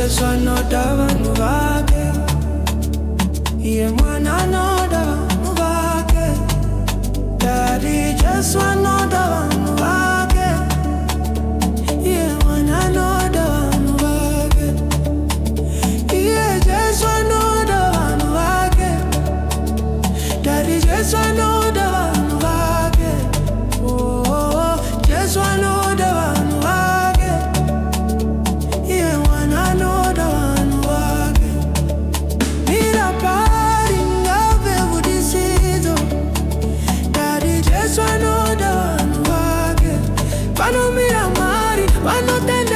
Jesu anoda vanhu vake, iye mwana anoda vanhu vake. Daddy Jesu anoda vanhu vake, iye mwana anoda vanhu vake. Iye Jesu anoda vanhu vake. Daddy Jesu anoda vanhu vake. Oh, Jesu anoda vanhu vake, iye mwana anoda vanhu vake. Mira pari ngave budisizo. Daddy Jesu anoda vanhu vake. Vano mira mari, vano tende